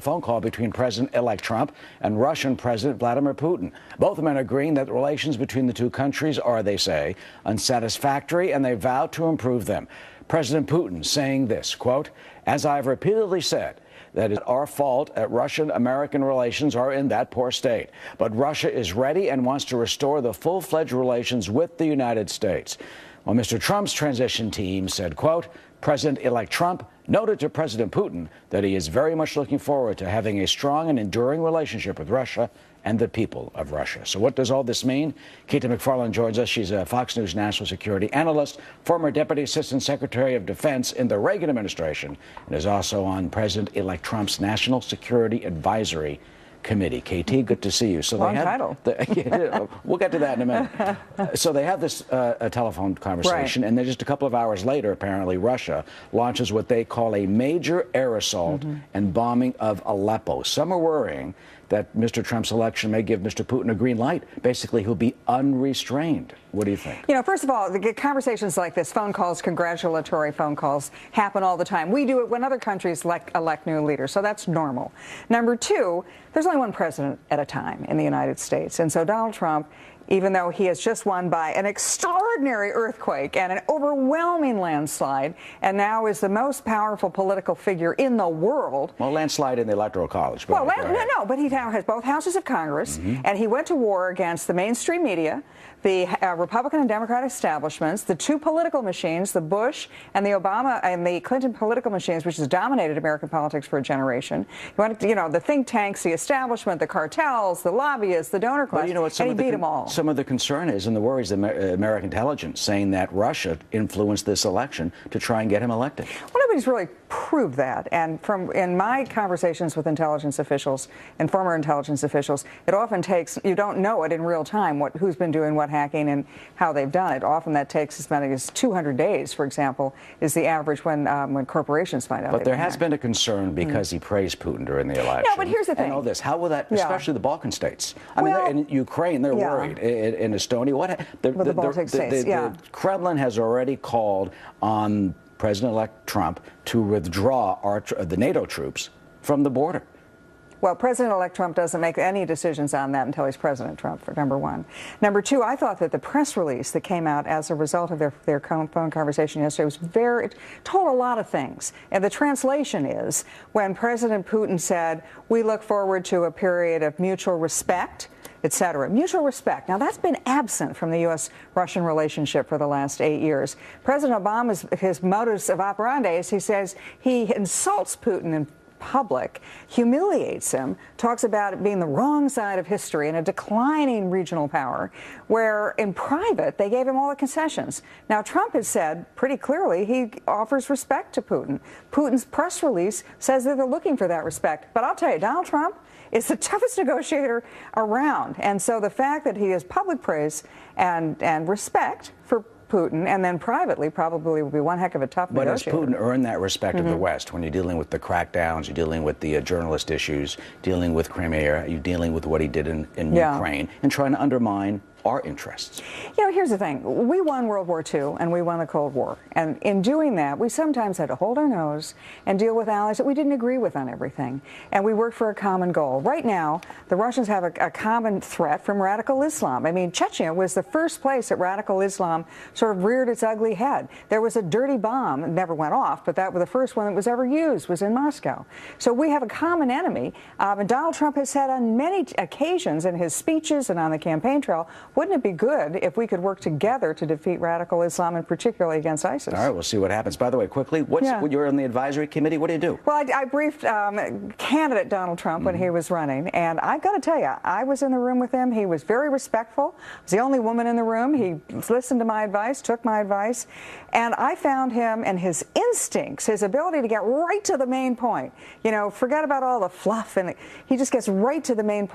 phone call between President-elect Trump and Russian President Vladimir Putin. Both men agreeing that relations between the two countries are, they say, unsatisfactory, and they vow to improve them. President Putin saying this, quote, "As I've repeatedly said, that it's our fault that Russian-American relations are in that poor state. But Russia is ready and wants to restore the full-fledged relations with the United States." Well, Mr. Trump's transition team said, quote, President-elect Trump noted to President Putin that he is very much looking forward to having a strong and enduring relationship with Russia and the people of Russia. So what does all this mean? Keita McFarland joins us. She's a Fox News national security analyst, former Deputy Assistant Secretary of Defense in the Reagan administration, and is also on President-elect Trump's National Security Advisory Committee. KT, good to see you. So Long title. We'll get to that in a minute. So they have this a telephone conversation, right. And then just a couple of hours later, apparently, Russia launches what they call a major air assault and bombing of Aleppo. Some are worrying that Mr. Trump's election may give Mr. Putin a green light. Basically, he'll be unrestrained. What do you think? You know, first of all, the conversations like this, phone calls, congratulatory phone calls, happen all the time. We do it when other countries elect new leaders, so that's normal. Number two, there's only one president at a time in the United States, and so Donald Trump, even though he has just won by an extraordinary earthquake and an overwhelming landslide, and now is the most powerful political figure in the world. Well, landslide in the Electoral College. Well, no, but he now has both houses of Congress, and he went to war against the mainstream media, the Republican and Democratic establishments, the two political machines, the Bush and the Obama and the Clinton political machines, which has dominated American politics for a generation. He wanted to, the think tanks, the establishment, the cartels, the lobbyists, the donor class, and he beat them all. Some of the concern is, and the worries of American intelligence, saying that Russia influenced this election to try and get him elected. Well, nobody's really proved that. And in my conversations with intelligence officials and former intelligence officials, it often takes, you don't know it in real time, who's been doing what hacking and how they've done it. Often that takes as many as 200 days, for example, is the average when corporations find out. But there has been a concern because he praised Putin during the election. No, but here's the thing. And all this, how will that, especially the Balkan states? I mean, in Ukraine, they're worried. In Estonia, the Baltic states, the Kremlin has already called on President-elect Trump to withdraw the NATO troops from the border. Well, President-elect Trump doesn't make any decisions on that until he's President Trump, for number one. Number two, I thought that the press release that came out as a result of their phone conversation yesterday was it told a lot of things. And the translation is, when President Putin said, "We look forward to a period of mutual respect," etc. Mutual respect. Now, that's been absent from the U.S.-Russian relationship for the last 8 years. President Obama's his modus of operandi is he says he insults Putin in public, humiliates him, talks about it being the wrong side of history and a declining regional power, where in private they gave him all the concessions. Now, Trump has said pretty clearly he offers respect to Putin. Putin's press release says that they're looking for that respect. But I'll tell you, Donald Trump is the toughest negotiator around. And so the fact that he has public praise and respect for Putin, and then privately probably will be one heck of a tough negotiator. But has Putin earned that respect of the West when you're dealing with the crackdowns, you're dealing with the journalist issues, dealing with Crimea, you're dealing with what he did in Ukraine, and trying to undermine our interests? Here's the thing. We won World War II and we won the Cold War. And in doing that, we sometimes had to hold our nose and deal with allies that we didn't agree with on everything. And we worked for a common goal. Right now, the Russians have a common threat from radical Islam. I mean, Chechnya was the first place that radical Islam sort of reared its ugly head. There was a dirty bomb. It never went off, but that was the first one that was ever used, was in Moscow. So we have a common enemy. And Donald Trump has said on many occasions in his speeches and on the campaign trail, wouldn't it be good if we could work together to defeat radical Islam, and particularly against ISIS? All right, we'll see what happens. By the way, quickly, you're on the advisory committee. What do you do? Well, I briefed candidate Donald Trump when he was running, and I've got to tell you, I was in the room with him. He was very respectful. I was the only woman in the room. He listened to my advice, took my advice, and I found him and his instincts, his ability to get right to the main point. Forget about all the fluff, and he just gets right to the main point.